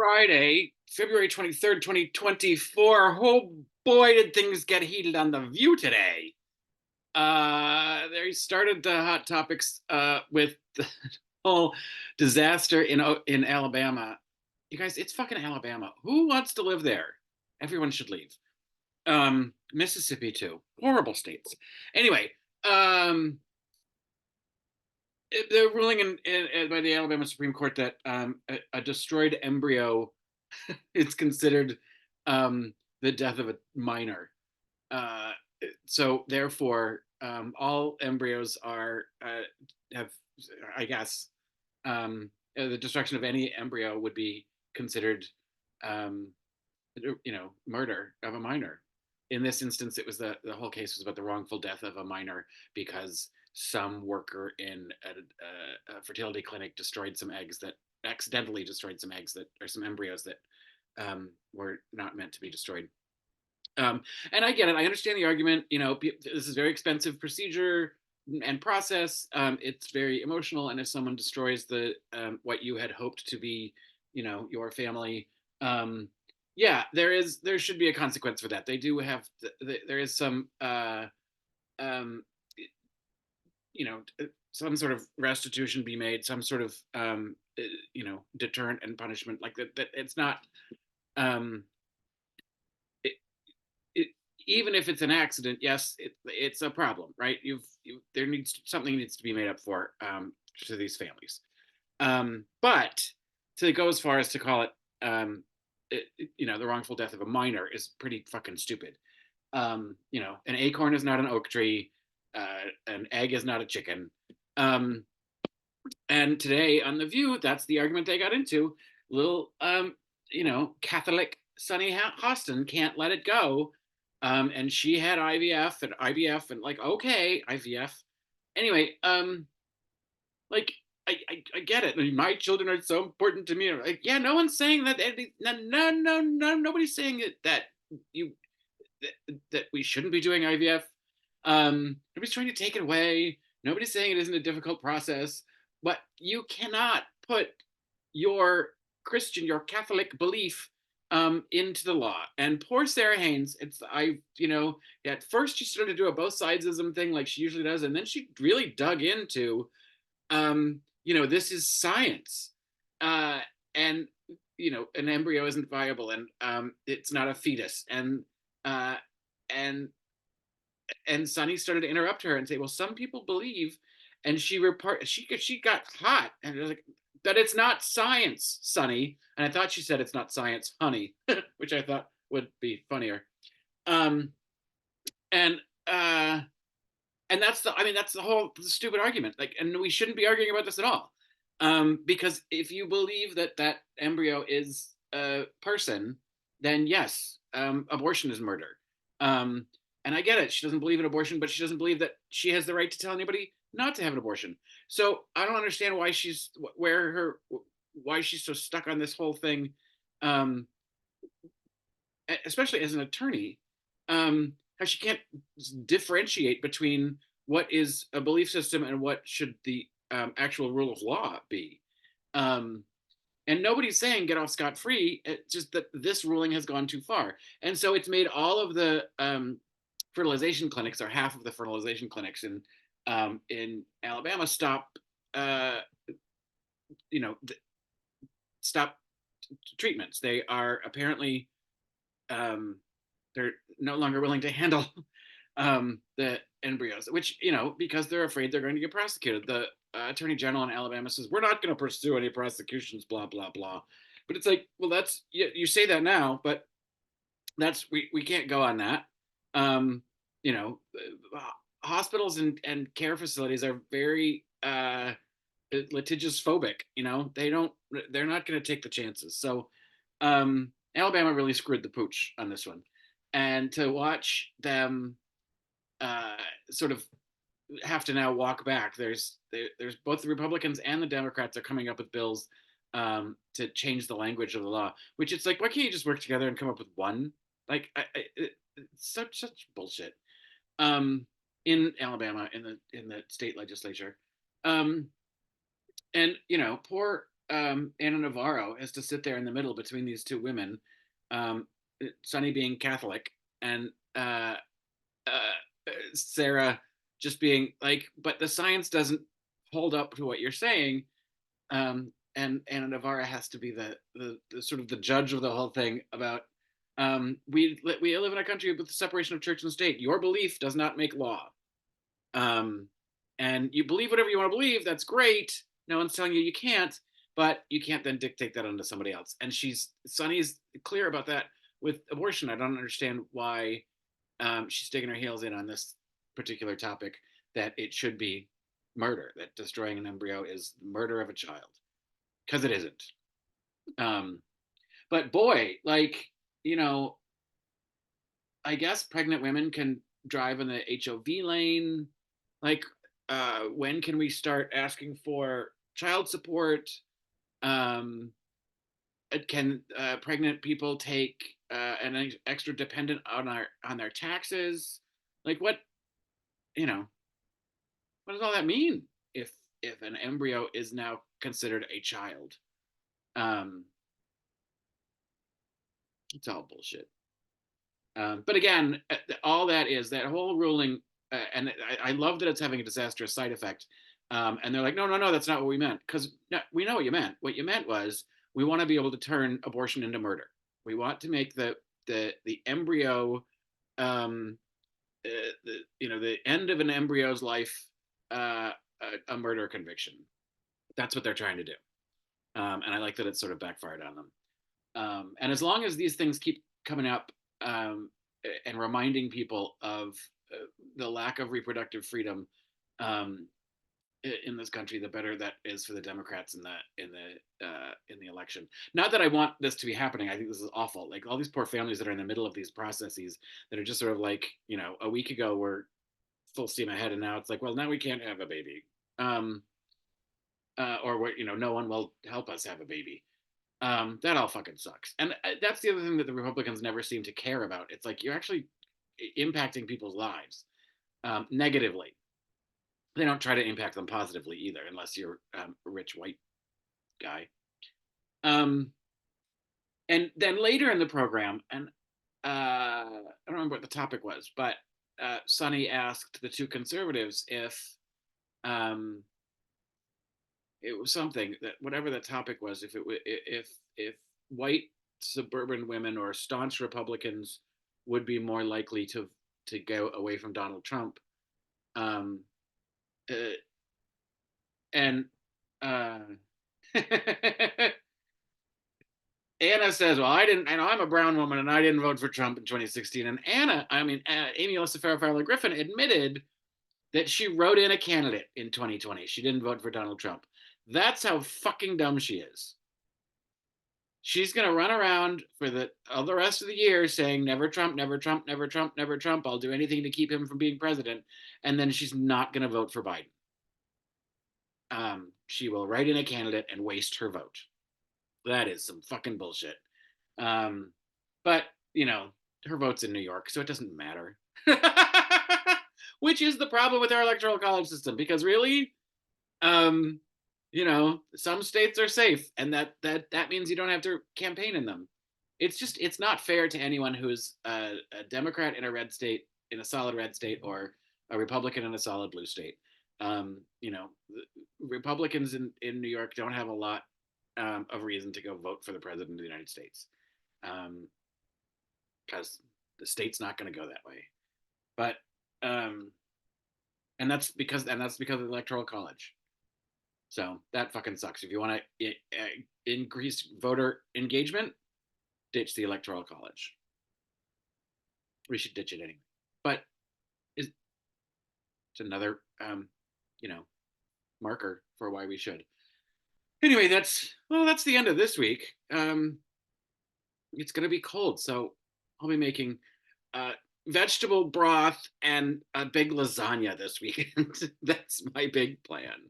Friday, February 23rd, 2024. Oh boy, did things get heated on The View today. They started the hot topics with the whole disaster in Alabama. You guys, it's fucking Alabama. Who wants to live there? Everyone should leave. Mississippi too. Horrible states. Anyway, the ruling by the Alabama Supreme Court that a destroyed embryo is considered the death of a minor. Uh, so therefore, all embryos are have, I guess, the destruction of any embryo would be considered, um, murder of a minor. In this instance, it was the whole case was about the wrongful death of a minor because some worker in a fertility clinic destroyed some eggs that accidentally destroyed some eggs that or some embryos that were not meant to be destroyed. And I get it. I understand the argument. This is very expensive procedure and process. It's very emotional, and if someone destroys the what you had hoped to be, your family, yeah, there should be a consequence for that. They do have there is some um, some sort of restitution be made, some sort of deterrent and punishment like that. That it's not. Um, it, Even if it's an accident, yes, it's a problem, right? There needs something needs to be made up for to these families. But to go as far as to call it, the wrongful death of a minor is pretty fucking stupid. An acorn is not an oak tree. An egg is not a chicken. And today on The View, that's the argument they got into. Little, Catholic Sunny Hostin can't let it go. And she had IVF and like, okay, IVF. Anyway, like, I get it. My children are so important to me. Like, yeah, no one's saying that. No, nobody's saying that you that we shouldn't be doing IVF. Nobody's trying to take it away. Nobody's saying it isn't a difficult process, but you cannot put your your Catholic belief into the law. And poor Sarah Haynes, at first she started to do a both sidesism thing like she usually does, and then she really dug into, this is science, and an embryo isn't viable, and it's not a fetus, uh, and and Sunny started to interrupt her and say, "Well, some people believe," and she got hot and was like, "That it's not science, Sunny." And I thought she said it's not science, honey, which I thought would be funnier. Um, and uh, and that's the whole stupid argument. Like, and we shouldn't be arguing about this at all, because if you believe that that embryo is a person, then yes, abortion is murder. Um, and I get it. She doesn't believe in abortion, but she doesn't believe that she has the right to tell anybody not to have an abortion. So I don't understand why she's so stuck on this whole thing, um, especially as an attorney. How she can't differentiate between what is a belief system and what should the actual rule of law be. Um, and nobody's saying get off scot free. It's just that this ruling has gone too far, and so it's made all of the fertilization clinics, or half of the fertilization clinics in Alabama, uh, you know, stop treatments. They are apparently they're no longer willing to handle the embryos, which, because they're afraid they're going to get prosecuted. The attorney general in Alabama says, we're not going to pursue any prosecutions, blah, blah, blah. But it's like, well, that's, you say that now, but we can't go on that. You know, hospitals and care facilities are very litigious phobic. They're not going to take the chances. So Alabama really screwed the pooch on this one. And to watch them sort of have to now walk back, there's both the Republicans and the Democrats are coming up with bills to change the language of the law, which it's like, why can't you just work together and come up with one? Like, it's such bullshit. In Alabama, in the state legislature, and poor Anna Navarro has to sit there in the middle between these two women, um, Sunny being Catholic and Sarah just being like, but the science doesn't hold up to what you're saying. And Anna Navarra has to be the sort of the judge of the whole thing about we live in a country with the separation of church and state. Your belief does not make law. Um, and you believe whatever you want to believe. That's great. No one's telling you you can't, but you can't then dictate that onto somebody else. And Sunny's clear about that with abortion. I don't understand why she's digging her heels in on this particular topic, that it should be murder, that destroying an embryo is murder of a child, because it isn't. Um, but boy, like, you know, I guess pregnant women can drive in the HOV lane. Like, when can we start asking for child support? Um, can pregnant people take an extra dependent on their taxes? Like, you know, what does all that mean if an embryo is now considered a child? Um, it's all bullshit. But again, all that is that whole ruling, and I love that it's having a disastrous side effect. And they're like, no, no, no, that's not what we meant, because no, we know what you meant. What you meant was we want to be able to turn abortion into murder. We want to make the embryo, um, the end of an embryo's life, a murder conviction. That's what they're trying to do. And I like that it's sort of backfired on them. And as long as these things keep coming up, um, and reminding people of the lack of reproductive freedom, um, in this country, the better that is for the Democrats in the election. Not that I want this to be happening. I think this is awful. Like, all these poor families that are in the middle of these processes that are just sort of like, a week ago we're full steam ahead, and now it's like, well, now we can't have a baby, or no one will help us have a baby. That all fucking sucks. And that's the other thing that the Republicans never seem to care about. It's like, you're actually impacting people's lives, negatively. They don't try to impact them positively either, unless you're a rich white guy. Um, and then later in the program, and I don't remember what the topic was, but Sunny asked the two conservatives if it was something, that whatever the topic was, if white suburban women or staunch Republicans would be more likely to go away from Donald Trump. Um, uh, and uh, Anna says, "Well, I didn't. I know I'm a brown woman, and I didn't vote for Trump in 2016." And Amy Alyssa Farrah Fowler Griffin admitted that she wrote in a candidate in 2020. She didn't vote for Donald Trump. That's how fucking dumb she is. She's going to run around for all the rest of the year saying, never Trump, never Trump, never Trump, never Trump. I'll do anything to keep him from being president. And then she's not going to vote for Biden. She will write in a candidate and waste her vote. That is some fucking bullshit. But, her vote's in New York, so it doesn't matter. Which is the problem with our electoral college system, because really, um, some states are safe, and that means you don't have to campaign in them. It's not fair to anyone who's a Democrat in a red state, in a solid red state, or a Republican in a solid blue state. Republicans in New York don't have a lot of reason to go vote for the president of the United States, because the state's not going to go that way. But and that's because of the electoral college. So that fucking sucks. If you want to increase voter engagement, ditch the electoral college. We should ditch it anyway. But it's another, marker for why we should. Anyway, that's the end of this week. It's going to be cold, so I'll be making vegetable broth and a big lasagna this weekend. That's my big plan.